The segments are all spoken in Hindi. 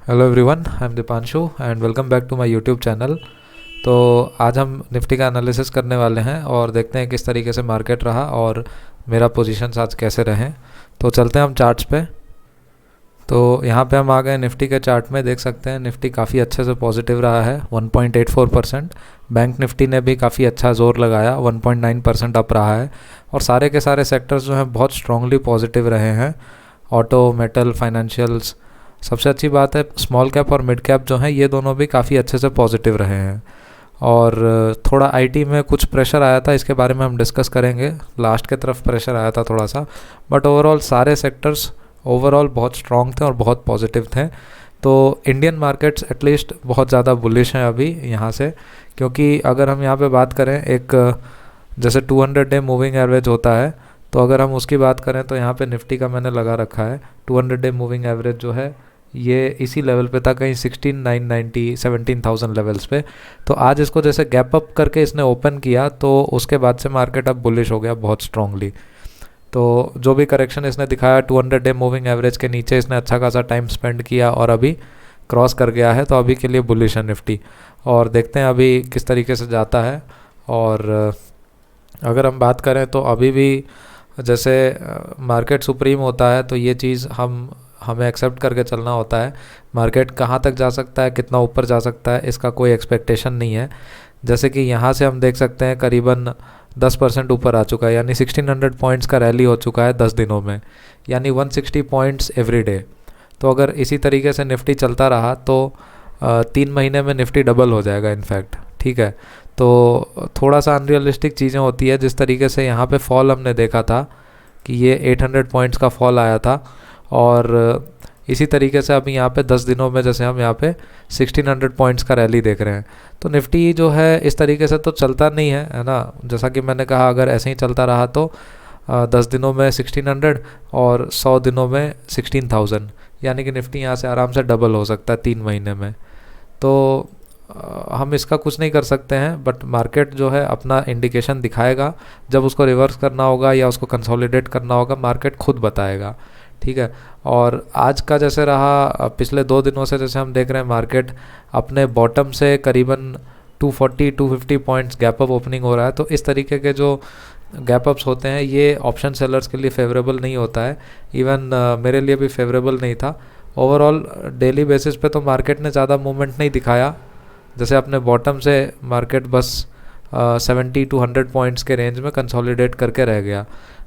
Hello everyone, I am Deepanshu and welcome back to my YouTube channel. तो आज हम निफ्टी का एनालिसिस करने वाले हैं और देखते हैं किस तरीके से मार्केट रहा और मेरा पोजीशंस आज कैसे रहे। तो चलते हैं हम चार्ट्स पे। तो यहाँ पे हम आ गए निफ्टी के चार्ट में। देख सकते हैं निफ्टी काफ़ी अच्छे से पॉजिटिव रहा है 1.84%। बैंक निफ्टी ने भी काफ़ी अच्छा जोर लगाया, 1.9% अप रहा है। और सारे के सारे सेक्टर्स जो हैं बहुत स्ट्रांगली पॉजिटिव रहे हैं। Auto, metal, financials. सबसे अच्छी बात है स्मॉल कैप और मिड कैप जो हैं ये दोनों भी काफ़ी अच्छे से पॉजिटिव रहे हैं। और थोड़ा आईटी में कुछ प्रेशर आया था, इसके बारे में हम डिस्कस करेंगे। लास्ट के तरफ प्रेशर आया था थोड़ा सा, बट ओवरऑल सारे सेक्टर्स ओवरऑल बहुत स्ट्रॉन्ग थे और बहुत पॉजिटिव थे। तो इंडियन मार्केट्स एटलीस्ट बहुत ज़्यादा बुलिश हैं अभी यहाँ से, क्योंकि अगर हम यहाँ पे बात करें एक जैसे 200 डे मूविंग एवरेज होता है, तो अगर हम उसकी बात करें तो यहाँ पे निफ्टी का मैंने लगा रखा है 200 डे मूविंग एवरेज जो है ये इसी लेवल पे था, कहीं 16,990 17,000 लेवल्स पे। तो आज इसको जैसे गैप अप करके इसने ओपन किया तो उसके बाद से मार्केट अब बुलिश हो गया बहुत स्ट्रांगली। तो जो भी करेक्शन इसने दिखाया 200 डे मूविंग एवरेज के नीचे इसने अच्छा खासा टाइम स्पेंड किया और अभी क्रॉस कर गया है, तो अभी के लिए बुलिश है निफ्टी। और देखते हैं अभी किस तरीके से जाता है। और अगर हम बात करें तो अभी भी जैसे मार्केट सुप्रीम होता है तो ये चीज़ हमें एक्सेप्ट करके चलना होता है। मार्केट कहाँ तक जा सकता है, कितना ऊपर जा सकता है, इसका कोई एक्सपेक्टेशन नहीं है। जैसे कि यहाँ से हम देख सकते हैं करीबन 10% ऊपर आ चुका है, यानी 1600 पॉइंट्स का रैली हो चुका है 10 दिनों में, यानी 160 पॉइंट्स एवरी डे। तो अगर इसी तरीके से निफ्टी चलता रहा तो 3 महीने में निफ्टी डबल हो जाएगा इनफैक्ट। ठीक है, तो थोड़ा सा अनरियलिस्टिक चीज़ें होती है। जिस तरीके से यहाँ पे फॉल हमने देखा था कि ये 800 पॉइंट्स का फॉल आया था, और इसी तरीके से अभी यहाँ पे 10 दिनों में जैसे हम यहाँ पे 1600 पॉइंट्स का रैली देख रहे हैं। तो निफ्टी जो है इस तरीके से तो चलता नहीं है ना। जैसा कि मैंने कहा अगर ऐसे ही चलता रहा तो 10 दिनों में 1600 और 100 दिनों में 16,000, यानी कि निफ्टी यहाँ से आराम से डबल हो सकता है 3 महीने में। तो हम इसका कुछ नहीं कर सकते हैं, बट मार्केट जो है अपना इंडिकेशन दिखाएगा। जब उसको रिवर्स करना होगा या उसको कंसोलिडेट करना होगा मार्केट खुद बताएगा। ठीक है, और आज का जैसे रहा पिछले 2 दिनों से जैसे हम देख रहे हैं मार्केट अपने बॉटम से करीबन 240-250 पॉइंट्स गैप अप ओपनिंग हो रहा है। तो इस तरीके के जो गैप अप्स होते हैं ये ऑप्शन सेलर्स के लिए फेवरेबल नहीं होता है। इवन मेरे लिए भी फेवरेबल नहीं था। ओवरऑल डेली बेसिस पे तो मार्केट ने ज़्यादा मूवमेंट नहीं दिखाया। जैसे अपने बॉटम से मार्केट बस 70-100 पॉइंट्स के रेंज में कंसोलिडेट करके रह गया।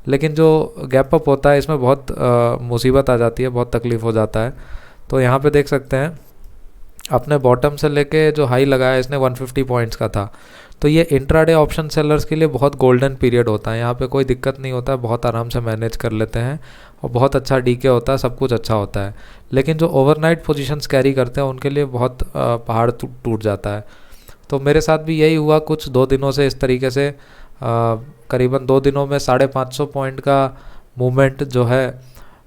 लेकिन जो गैप अप होता है इसमें बहुत मुसीबत आ जाती है, बहुत तकलीफ़ हो जाता है। तो यहाँ पे देख सकते हैं अपने बॉटम से लेके जो हाई लगाया इसने 150 पॉइंट्स का था। तो ये इंट्राडे ऑप्शन सेलर्स के लिए बहुत गोल्डन पीरियड होता है। यहाँ पे कोई दिक्कत नहीं होता है, बहुत आराम से मैनेज कर लेते हैं और बहुत अच्छा डीके होता है, सब कुछ अच्छा होता है। लेकिन जो ओवरनाइट पोजीशंस कैरी करते हैं उनके लिए बहुत पहाड़ टूट जाता है। तो मेरे साथ भी यही हुआ कुछ 2 दिनों से इस तरीके से। करीबन 2 दिनों में 550 पॉइंट का मूवमेंट जो है,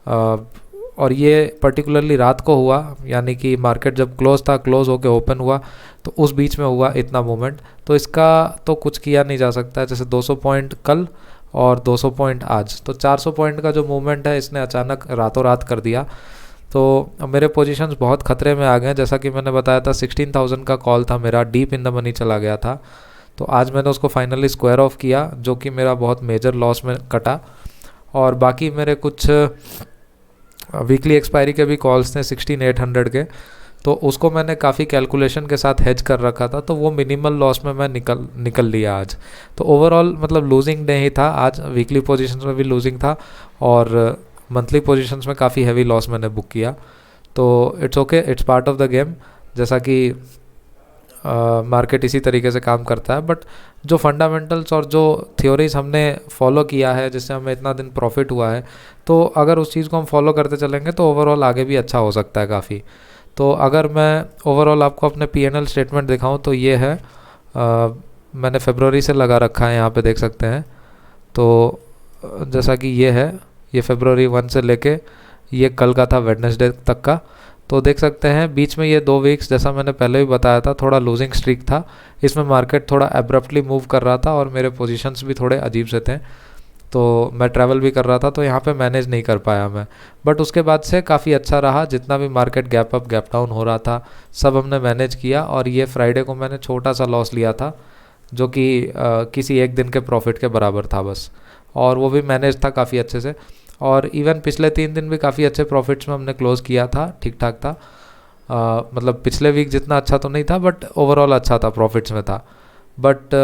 और ये पर्टिकुलरली रात को हुआ, यानी कि मार्केट जब क्लोज था, क्लोज होके ओपन हुआ, तो उस बीच में हुआ इतना मूवमेंट। तो इसका तो कुछ किया नहीं जा सकता है। जैसे 200 पॉइंट कल और 200 पॉइंट आज, तो 400 पॉइंट का जो मूवमेंट है इसने अचानक रातों रात कर दिया। तो मेरे पोजीशंस बहुत खतरे में आ गए। जैसा कि मैंने बताया था 16,000 का कॉल था मेरा, डीप इन द मनी चला गया था। तो आज मैंने उसको फाइनली स्क्वायर ऑफ किया, जो कि मेरा बहुत मेजर लॉस में कटा। और बाकी मेरे कुछ वीकली एक्सपायरी के भी कॉल्स थे 16,800 के, तो उसको मैंने काफ़ी कैलकुलेशन के साथ हेज कर रखा था, तो वो मिनिमल लॉस में मैं निकल लिया आज। तो ओवरऑल मतलब लूजिंग डे ही था आज। वीकली पोजीशंस में भी लूजिंग था और मंथली पोजीशंस में काफ़ी हैवी लॉस मैंने बुक किया। तो it's okay, it's part of the game. जैसा कि मार्केट इसी तरीके से काम करता है, बट जो फंडामेंटल्स और जो थ्योरीज हमने फॉलो किया है जिससे हमें इतना दिन प्रॉफिट हुआ है, तो अगर उस चीज़ को हम फॉलो करते चलेंगे तो ओवरऑल आगे भी अच्छा हो सकता है काफ़ी। तो अगर मैं ओवरऑल आपको अपने P&L स्टेटमेंट दिखाऊं तो ये है, मैंने फरवरी से लगा रखा है, यहाँ पे देख सकते हैं। तो जैसा कि ये है, ये फरवरी 1 से लेके ये कल का था वेडनेसडे तक का। तो देख सकते हैं बीच में ये 2 वीक्स जैसा मैंने पहले भी बताया था थोड़ा लूजिंग स्ट्रीक था। इसमें मार्केट थोड़ा एब्रप्टली मूव कर रहा था और मेरे पोजीशंस भी थोड़े अजीब से थे। तो मैं ट्रैवल भी कर रहा था, तो यहाँ पे मैनेज नहीं कर पाया मैं। बट उसके बाद से काफ़ी अच्छा रहा, जितना भी market gap up gap down हो रहा था सब हमने मैनेज किया। और ये फ्राइडे को मैंने छोटा सा लॉस लिया था, जो कि किसी एक दिन के प्रॉफिट के बराबर था बस, और वो भी मैनेज था काफ़ी अच्छे से। और इवन पिछले 3 दिन भी काफ़ी अच्छे प्रॉफिट्स में हमने क्लोज़ किया था, ठीक ठाक था। मतलब पिछले वीक जितना अच्छा तो नहीं था, बट ओवरऑल अच्छा था, प्रॉफिट्स में था। बट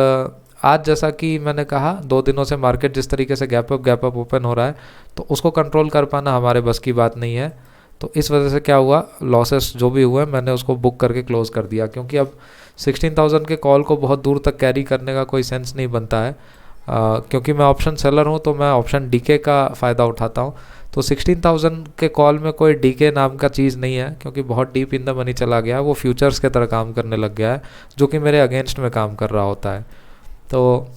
आज जैसा कि मैंने कहा, 2 दिनों से मार्केट जिस तरीके से गैप अप ओपन हो रहा है, तो उसको कंट्रोल कर पाना हमारे बस की बात नहीं है। तो इस वजह से क्या हुआ, लॉसेस जो भी हुए मैंने उसको बुक करके क्लोज़ कर दिया, क्योंकि अब 16,000 के कॉल को बहुत दूर तक कैरी करने का कोई सेंस नहीं बनता है। क्योंकि मैं ऑप्शन सेलर हूँ, तो मैं ऑप्शन डीके का फ़ायदा उठाता हूँ। तो 16,000 के कॉल में कोई डीके नाम का चीज़ नहीं है, क्योंकि बहुत डीप इन द मनी चला गया है, वो फ्यूचर्स के तरह काम करने लग गया है, जो कि मेरे अगेंस्ट में काम कर रहा होता है। तो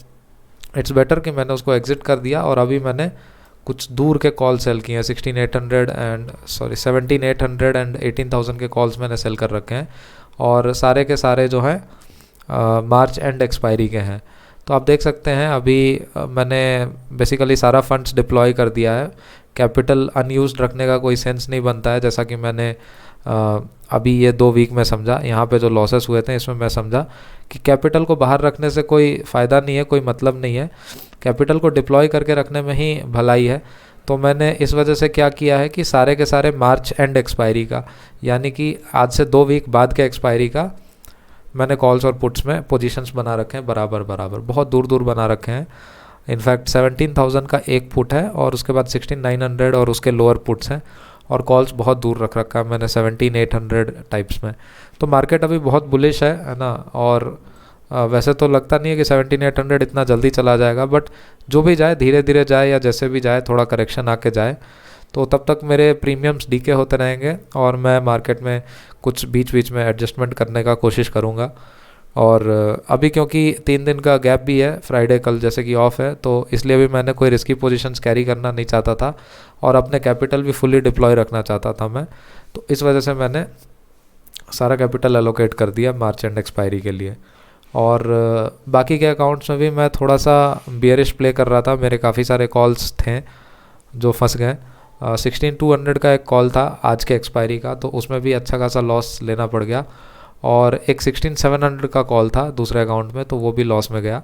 इट्स बेटर कि मैंने उसको एग्ज़िट कर दिया। और अभी मैंने कुछ दूर के कॉल सेल किए हैं, 17,800 एंड 18,000 के कॉल्स मैंने सेल कर रखे हैं, और सारे के सारे जो हैं मार्च एंड एक्सपायरी के हैं। तो आप देख सकते हैं अभी मैंने बेसिकली सारा फंड्स डिप्लॉय कर दिया है। कैपिटल अनयूज्ड रखने का कोई सेंस नहीं बनता है, जैसा कि मैंने अभी ये 2 वीक में समझा। यहाँ पे जो लॉसेस हुए थे इसमें मैं समझा कि कैपिटल को बाहर रखने से कोई फ़ायदा नहीं है, कोई मतलब नहीं है, कैपिटल को डिप्लॉय करके रखने में ही भलाई है। तो मैंने इस वजह से क्या किया है कि सारे के सारे मार्च एंड एक्सपायरी का, यानी कि आज से 2 वीक बाद के एक्सपायरी का, मैंने कॉल्स और पुट्स में पोजीशंस बना रखे हैं बराबर बराबर, बहुत दूर दूर बना रखे हैं। इनफैक्ट 17,000 का एक पुट है, और उसके बाद 16,900 और उसके लोअर पुट्स हैं, और कॉल्स बहुत दूर रख रखा है मैंने 17,800 टाइप्स में। तो मार्केट अभी बहुत बुलिश है ना। और वैसे तो लगता नहीं है कि 17,800 इतना जल्दी चला जाएगा, बट जो भी जाए धीरे धीरे जाए, या जैसे भी जाए थोड़ा करेक्शन आके जाए, तो तब तक मेरे प्रीमियम्स डीके होते रहेंगे, और मैं मार्केट में कुछ बीच बीच में एडजस्टमेंट करने का कोशिश करूँगा। और अभी क्योंकि 3 दिन का गैप भी है, फ्राइडे कल जैसे कि ऑफ है, तो इसलिए भी मैंने कोई रिस्की पोजीशंस कैरी करना नहीं चाहता था, और अपने कैपिटल भी फुली डिप्लॉय रखना चाहता था मैं। तो इस वजह से मैंने सारा कैपिटल एलोकेट कर दिया मार्च एंड एक्सपायरी के लिए। और बाकी के अकाउंट्स में भी मैं थोड़ा सा बियरिश प्ले कर रहा था, मेरे काफ़ी सारे कॉल्स थे जो फंस गए। 16,200 का एक कॉल था आज के एक्सपायरी का, तो उसमें भी अच्छा खासा लॉस लेना पड़ गया। और एक 16,700 का कॉल था दूसरे अकाउंट में, तो वो भी लॉस में गया।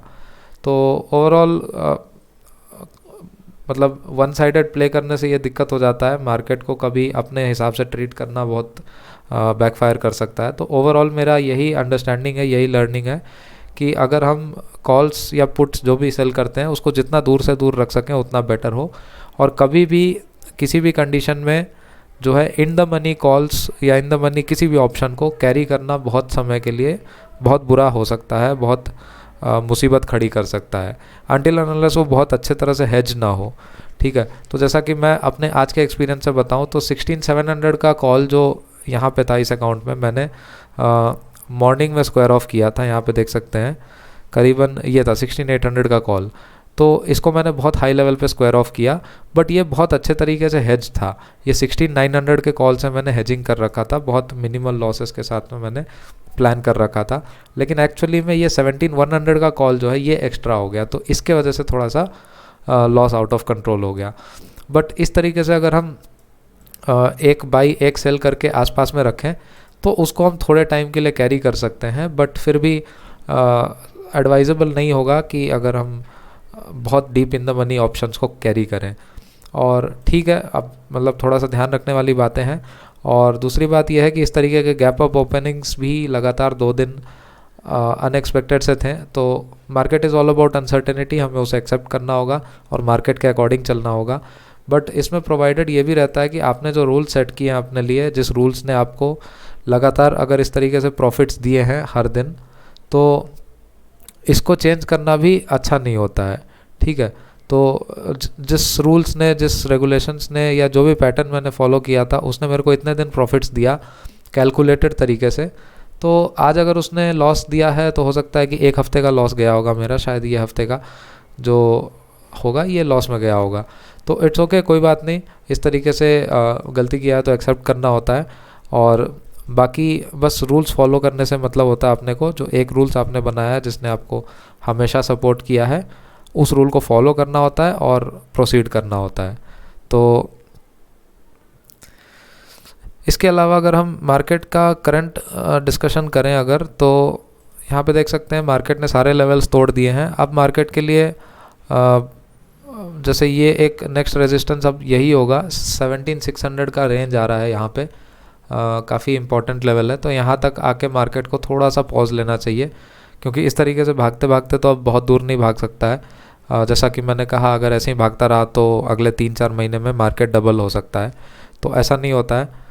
तो ओवरऑल मतलब वन साइडेड प्ले करने से ये दिक्कत हो जाता है, मार्केट को कभी अपने हिसाब से ट्रीट करना बहुत बैकफायर कर सकता है। तो ओवरऑल मेरा यही अंडरस्टैंडिंग है, यही लर्निंग है कि अगर हम कॉल्स या पुट्स जो भी सेल करते हैं उसको जितना दूर से दूर रख सकें उतना बेटर हो। और कभी भी किसी भी कंडीशन में जो है इन द मनी कॉल्स या इन द मनी किसी भी ऑप्शन को कैरी करना बहुत समय के लिए बहुत बुरा हो सकता है, बहुत मुसीबत खड़ी कर सकता है, अनटिल अनलेस वो बहुत अच्छे तरह से हेज ना हो। ठीक है, तो जैसा कि मैं अपने आज के एक्सपीरियंस से बताऊं, तो 16,700 का कॉल जो यहाँ पे था इस अकाउंट में, मैंने मॉर्निंग में स्क्वायर ऑफ किया था, यहाँ पे देख सकते हैं करीबन ये था 16,800 का कॉल। तो इसको मैंने बहुत हाई लेवल पे स्क्वायर ऑफ किया, बट ये बहुत अच्छे तरीके से हेज था। ये 16,900 के कॉल से मैंने हेजिंग कर रखा था, बहुत मिनिमल लॉसेस के साथ में मैंने प्लान कर रखा था। लेकिन एक्चुअली में ये 17,100 का कॉल जो है ये एक्स्ट्रा हो गया, तो इसके वजह से थोड़ा सा लॉस आउट ऑफ कंट्रोल हो गया। बट इस तरीके से अगर हम एक बाई एक सेल करके आसपास में रखें तो उसको हम थोड़े टाइम के लिए कैरी कर सकते हैं, बट फिर भी एडवाइजेबल नहीं होगा कि अगर हम बहुत deep in the money options को कैरी करें। और ठीक है, अब मतलब थोड़ा सा ध्यान रखने वाली बातें हैं। और दूसरी बात यह है कि इस तरीके के गैप अप ओपनिंग्स भी लगातार 2 दिन अनएक्सपेक्टेड से थे, तो market is all about uncertainty, हमें उसे एक्सेप्ट करना होगा और मार्केट के अकॉर्डिंग चलना होगा। बट इसमें प्रोवाइडेड ये भी रहता है कि आपने जो रूल सेट किए हैं अपने लिए, जिस रूल्स ने आपको लगातार अगर इस तरीके से प्रॉफिट्स दिए हैं हर दिन, तो इसको चेंज करना भी अच्छा नहीं होता है। ठीक है, तो जिस रूल्स ने, जिस रेगुलेशंस ने, या जो भी पैटर्न मैंने फॉलो किया था उसने मेरे को इतने दिन प्रॉफिट्स दिया कैलकुलेटेड तरीके से, तो आज अगर उसने लॉस दिया है तो हो सकता है कि 1 हफ्ते का लॉस गया होगा मेरा, शायद ये हफ्ते का जो होगा ये लॉस में गया होगा। तो इट्स ओके, कोई बात नहीं, इस तरीके से गलती किया है तो एक्सेप्ट करना होता है। और बाकी बस रूल्स फॉलो करने से मतलब होता है अपने को, जो एक रूल्स आपने बनाया है जिसने आपको हमेशा सपोर्ट किया है, उस रूल को फॉलो करना होता है और प्रोसीड करना होता है। तो इसके अलावा अगर हम मार्केट का करंट डिस्कशन करें अगर, तो यहाँ पे देख सकते हैं मार्केट ने सारे लेवल्स तोड़ दिए हैं। अब मार्केट के लिए जैसे ये एक नेक्स्ट रेजिस्टेंस अब यही होगा, 17,600 का रेंज आ रहा है यहाँ पे, काफ़ी इंपॉर्टेंट लेवल है। तो यहाँ तक आके मार्केट को थोड़ा सा पॉज लेना चाहिए, क्योंकि इस तरीके से भागते भागते तो अब बहुत दूर नहीं भाग सकता है। जैसा कि मैंने कहा, अगर ऐसे ही भागता रहा तो अगले 3-4 महीने में मार्केट डबल हो सकता है, तो ऐसा नहीं होता है।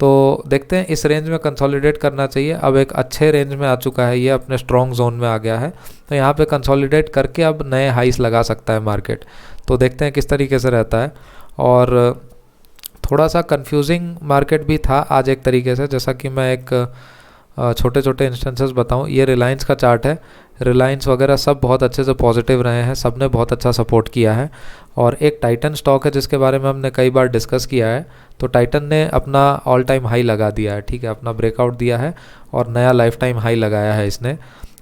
तो देखते हैं, इस रेंज में कंसोलिडेट करना चाहिए। अब एक अच्छे रेंज में आ चुका है, ये अपने स्ट्रॉन्ग जोन में आ गया है, तो यहाँ पे कंसोलिडेट करके अब नए हाइस लगा सकता है मार्केट। तो देखते हैं किस तरीके से रहता है। और थोड़ा सा कंफ्यूजिंग मार्केट भी था आज एक तरीके से, जैसा कि मैं एक छोटे छोटे इंस्टेंसेस बताऊं। ये रिलायंस का चार्ट है, रिलायंस वगैरह सब बहुत अच्छे से पॉजिटिव रहे हैं, सब ने बहुत अच्छा सपोर्ट किया है। और एक टाइटन स्टॉक है जिसके बारे में हमने कई बार डिस्कस किया है। तो टाइटन ने अपना ऑल टाइम हाई लगा दिया है, ठीक है, अपना ब्रेकआउट दिया है और नया लाइफ टाइम हाई लगाया है इसने।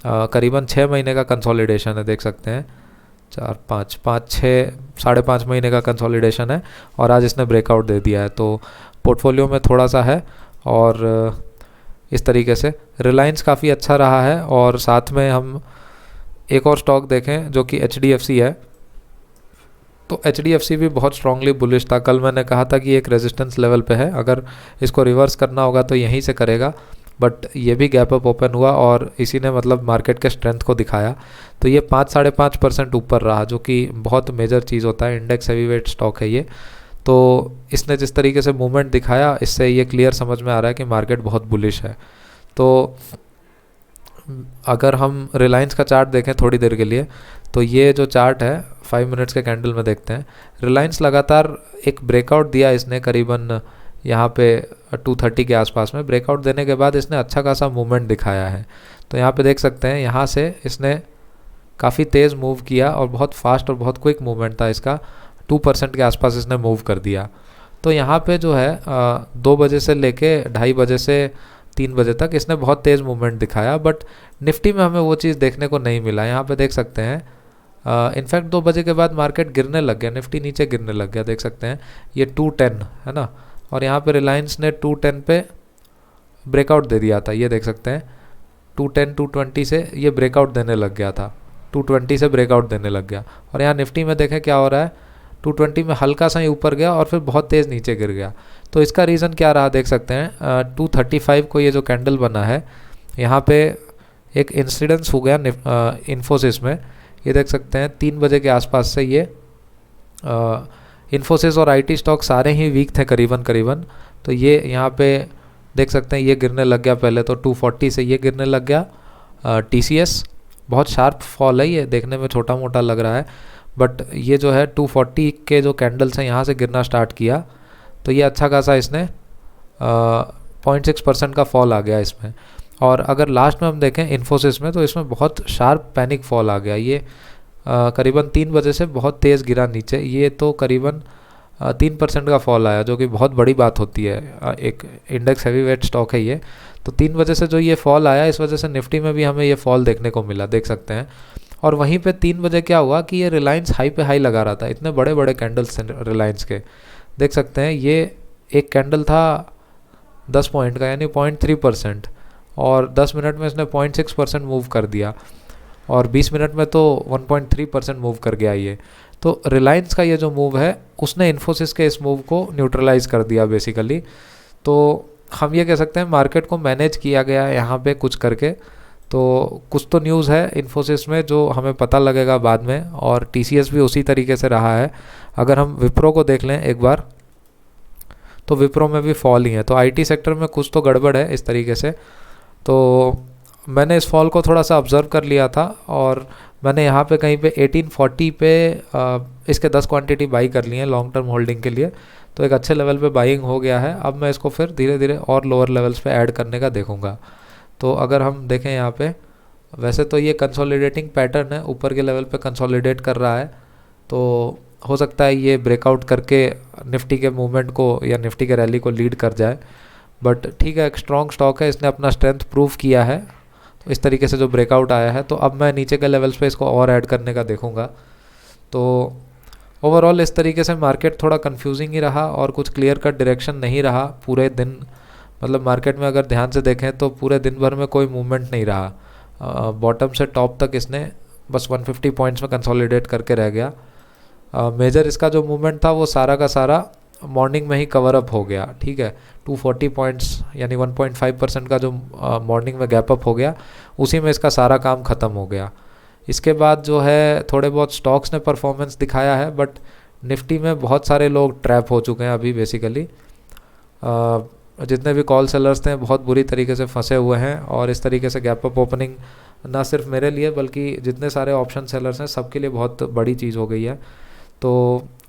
करीबन 6 महीने का कंसोलिडेशन है, देख सकते हैं, 5.5 महीने का कंसोलिडेशन है और आज इसने ब्रेकआउट दे दिया है। तो पोर्टफोलियो में थोड़ा सा है। और इस तरीके से रिलायंस काफ़ी अच्छा रहा है। और साथ में हम एक और स्टॉक देखें जो कि HDFC है, तो HDFC भी बहुत स्ट्रांगली बुलिश था। कल मैंने कहा था कि एक रेजिस्टेंस लेवल पे है, अगर इसको रिवर्स करना होगा तो यहीं से करेगा, बट ये भी गैप अप ओपन हुआ और इसी ने मतलब मार्केट के स्ट्रेंथ को दिखाया। तो ये 5-5.5% ऊपर रहा, जो कि बहुत मेजर चीज़ होता है, इंडेक्स हैवीवेट स्टॉक है ये। तो इसने जिस तरीके से मूवमेंट दिखाया, इससे ये क्लियर समझ में आ रहा है कि मार्केट बहुत बुलिश है। तो अगर हम रिलायंस का चार्ट देखें थोड़ी देर के लिए, तो ये जो चार्ट है 5 मिनट्स के कैंडल में देखते हैं, रिलायंस लगातार एक ब्रेकआउट दिया इसने, करीबन यहाँ पे 230 के आसपास में ब्रेकआउट देने के बाद इसने अच्छा खासा मूवमेंट दिखाया है। तो यहाँ पे देख सकते हैं, यहाँ से इसने काफ़ी तेज़ मूव किया और बहुत फास्ट और बहुत क्विक मूवमेंट था इसका, 2% के आसपास इसने मूव कर दिया। तो यहाँ पे जो है 2 बजे से लेके 2:30 बजे से 3 बजे तक इसने बहुत तेज़ मूवमेंट दिखाया, बट निफ्टी में हमें वो चीज़ देखने को नहीं मिला। यहाँ पे देख सकते हैं इनफैक्ट 2 बजे के बाद मार्केट गिरने लग गया, निफ्टी नीचे गिरने लग गया, देख सकते हैं ये 210 है ना। और यहाँ पे रिलायंस ने 210 पे ब्रेकआउट दे दिया था, ये देख सकते हैं 220 से ये ब्रेकआउट देने लग गया था, 220 से ब्रेकआउट देने लग गया। और यहाँ निफ्टी में देखें क्या हो रहा है, 220 में हल्का सा ही ऊपर गया और फिर बहुत तेज़ नीचे गिर गया। तो इसका रीज़न क्या रहा देख सकते हैं, 235 को ये जो कैंडल बना है, यहाँ पे एक इंसिडेंस हो गया इन्फोसिस में, ये देख सकते हैं 3 बजे के आसपास से ये इन्फोसिस और IT स्टॉक सारे ही वीक थे करीबन। तो ये यहाँ पे देख सकते हैं ये गिरने लग गया, पहले तो 240 से ये गिरने लग गया। TCS बहुत शार्प फॉल है, ये देखने में छोटा मोटा लग रहा है, बट ये जो है 240 के जो कैंडल्स हैं यहाँ से गिरना स्टार्ट किया, तो ये अच्छा खासा इसने 0.6% का फॉल आ गया इसमें। और अगर लास्ट में हम देखें इन्फोसिस में, तो इसमें बहुत शार्प पैनिक फॉल आ गया, ये करीबन 3 बजे से बहुत तेज़ गिरा नीचे, ये तो करीबन 3% का फॉल आया, जो कि बहुत बड़ी बात होती है, एक इंडेक्स हैवीवेट स्टॉक है ये। तो 3 बजे से जो ये फॉल आया, इस वजह से निफ्टी में भी हमें ये फॉल देखने को मिला, देख सकते हैं। और वहीं पे 3 बजे क्या हुआ कि ये रिलायंस हाई पे हाई लगा रहा था, इतने बड़े बड़े कैंडल्स थे रिलायंस के, देख सकते हैं ये एक कैंडल था 10 पॉइंट का, यानी 0.3%, और 10 मिनट में इसने 0.6% मूव कर दिया, और 20 मिनट में तो 1.3% मूव कर गया ये। तो रिलायंस का ये जो मूव है, उसने इन्फोसिस के इस मूव को न्यूट्रलाइज कर दिया बेसिकली। तो हम ये कह सकते हैं मार्केट को मैनेज किया गया है यहाँ पे कुछ करके। तो कुछ तो न्यूज़ है इन्फोसिस में जो हमें पता लगेगा बाद में, और TCS भी उसी तरीके से रहा है। अगर हम विप्रो को देख लें एक बार, तो विप्रो में भी फॉल ही है। तो IT सेक्टर में कुछ तो गड़बड़ है इस तरीके से। तो मैंने इस फॉल को थोड़ा सा ऑब्ज़र्व कर लिया था, और मैंने यहाँ पे कहीं पे 1840 पे इसके 10 क्वांटिटी बाई कर ली है लॉन्ग टर्म होल्डिंग के लिए। तो एक अच्छे लेवल पे बाइंग हो गया है। अब मैं इसको फिर धीरे धीरे और लोअर लेवल्स पे ऐड करने का देखूंगा। तो अगर हम देखें यहाँ पे, वैसे तो ये कंसोलिडेटिंग पैटर्न है, ऊपर के लेवल पे कंसोलिडेट कर रहा है, तो हो सकता है ये ब्रेकआउट करके निफ्टी के मूवमेंट को या निफ्टी के रैली को लीड कर जाए। बट ठीक है, एक स्ट्रॉन्ग स्टॉक है, इसने अपना स्ट्रेंथ प्रूव किया है। तो इस तरीके से जो ब्रेकआउट आया है, तो अब मैं नीचे के लेवल्स पे इसको और ऐड करने का देखूंगा। तो ओवरऑल इस तरीके से मार्केट थोड़ा कंफ्यूजिंग ही रहा और कुछ क्लियर कट डायरेक्शन नहीं रहा पूरे दिन। मतलब मार्केट में अगर ध्यान से देखें तो पूरे दिन भर में कोई मूवमेंट नहीं रहा। बॉटम से टॉप तक इसने बस 150 पॉइंट्स में कंसोलिडेट करके रह गया। मेजर इसका जो मूवमेंट था वो सारा का सारा मॉर्निंग में ही कवर अप हो गया, ठीक है। 240 पॉइंट्स यानी 1.5% का जो मॉर्निंग में गैप अप हो गया, उसी में इसका सारा काम ख़त्म हो गया। इसके बाद जो है थोड़े बहुत स्टॉक्स ने परफॉर्मेंस दिखाया है, बट निफ्टी में बहुत सारे लोग ट्रैप हो चुके हैं अभी बेसिकली। जितने भी कॉल सेलर्स थे बहुत बुरी तरीके से फंसे हुए हैं, और इस तरीके से गैप अप ओपनिंग ना सिर्फ मेरे लिए बल्कि जितने सारे ऑप्शन सेलर्स हैं सबके लिए बहुत बड़ी चीज़ हो गई है। तो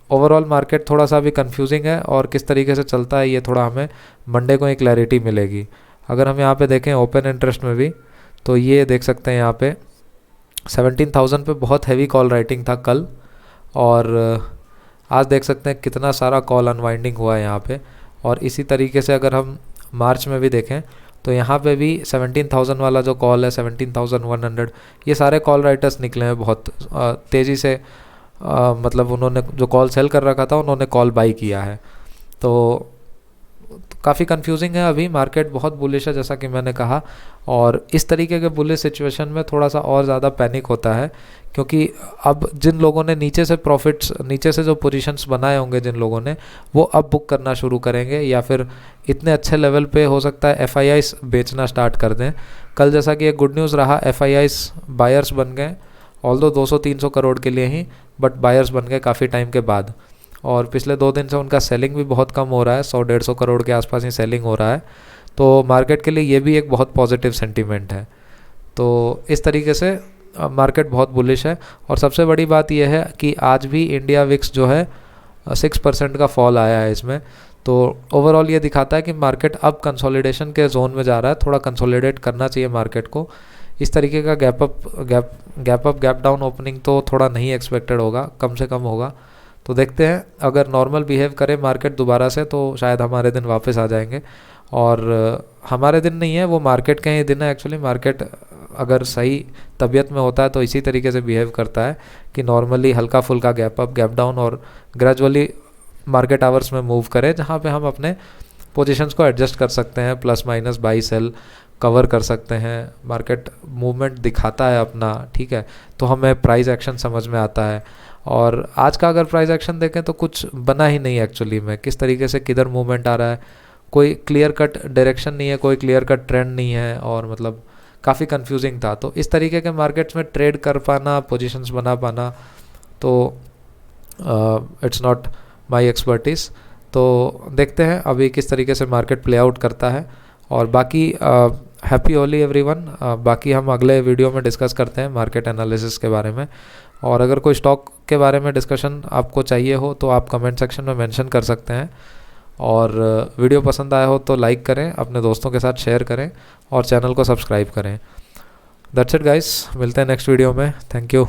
ओवरऑल मार्केट थोड़ा सा अभी कंफ्यूजिंग है, और किस तरीके से चलता है ये थोड़ा हमें मंडे को एक क्लैरिटी मिलेगी। अगर हम यहाँ पे देखें ओपन इंटरेस्ट में भी, तो ये देख सकते हैं यहाँ पे 17,000 पे बहुत हैवी कॉल राइटिंग था कल, और आज देख सकते हैं कितना सारा कॉल अनवाइंडिंग हुआ है यहाँ पे। और इसी तरीके से अगर हम मार्च में भी देखें तो यहाँ पे भी 17,000 वाला जो कॉल है 17,100, ये सारे कॉल राइटर्स निकले हैं बहुत तेज़ी से। मतलब उन्होंने जो कॉल सेल कर रखा था उन्होंने कॉल बाई किया है। तो काफ़ी कंफ्यूजिंग है अभी मार्केट, बहुत बुलिश है जैसा कि मैंने कहा। और इस तरीके के बुलिश सिचुएशन में थोड़ा सा और ज़्यादा पैनिक होता है, क्योंकि अब जिन लोगों ने नीचे से प्रॉफिट्स, नीचे से जो पोजीशंस बनाए होंगे जिन लोगों ने, वो अब बुक करना शुरू करेंगे, या फिर इतने अच्छे लेवल पे हो सकता है FIIs बेचना स्टार्ट कर दें। कल जैसा कि एक गुड न्यूज़ रहा, FIIs बायर्स बन गए, ऑल्दो 200-300 करोड़ के लिए ही, बट बायर्स बन गए काफ़ी टाइम के बाद। और पिछले 2 दिन से उनका सेलिंग भी बहुत कम हो रहा है, 100-150 करोड़ के आसपास ही सेलिंग हो रहा है। तो मार्केट के लिए ये भी एक बहुत पॉजिटिव सेंटीमेंट है। तो इस तरीके से मार्केट बहुत बुलिश है। और सबसे बड़ी बात यह है कि आज भी इंडिया विक्स जो है 6% का फॉल आया है इसमें। तो ओवरऑल ये दिखाता है कि मार्केट अब कंसोलिडेशन के जोन में जा रहा है, थोड़ा कंसोलिडेट करना चाहिए मार्केट को। इस तरीके का गैप डाउन ओपनिंग तो थोड़ा नहीं एक्सपेक्टेड होगा, कम से कम होगा। तो देखते हैं, अगर नॉर्मल बिहेव करे मार्केट दोबारा से तो शायद हमारे दिन वापस आ जाएंगे। और हमारे दिन नहीं है, वो मार्केट के ही दिन है एक्चुअली। मार्केट अगर सही तबीयत में होता है तो इसी तरीके से बिहेव करता है कि नॉर्मली हल्का फुल्का गैप अप गैप डाउन और ग्रेजुअली मार्केट आवर्स में मूव करें, जहाँ पे हम अपने पोजीशंस को एडजस्ट कर सकते हैं, plus minus by cell cover कर सकते हैं। मार्केट मूवमेंट दिखाता है अपना, ठीक है, तो हमें प्राइस एक्शन समझ में आता है। और आज का अगर प्राइस एक्शन देखें तो कुछ बना ही नहीं एक्चुअली में, किस तरीके से किधर मूवमेंट आ रहा है, कोई क्लियर कट डायरेक्शन नहीं है, कोई क्लियर कट ट्रेंड नहीं है, और मतलब काफ़ी कंफ्यूजिंग था। तो इस तरीके के मार्केट्स में ट्रेड कर पाना, पोजीशंस बना पाना, तो इट्स नॉट माय एक्सपर्टीज़। तो देखते हैं अभी किस तरीके से मार्केट प्ले आउट करता है। और बाकी हैप्पी होली एवरीवन। बाकी हम अगले वीडियो में डिस्कस करते हैं मार्केट एनालिसिस के बारे में। और अगर कोई स्टॉक के बारे में डिस्कशन आपको चाहिए हो तो आप कमेंट सेक्शन में मेंशन कर सकते हैं। और वीडियो पसंद आया हो तो लाइक करें, अपने दोस्तों के साथ शेयर करें, और चैनल को सब्सक्राइब करें। दैट्स इट गाइस, मिलते हैं नेक्स्ट वीडियो में। Thank you.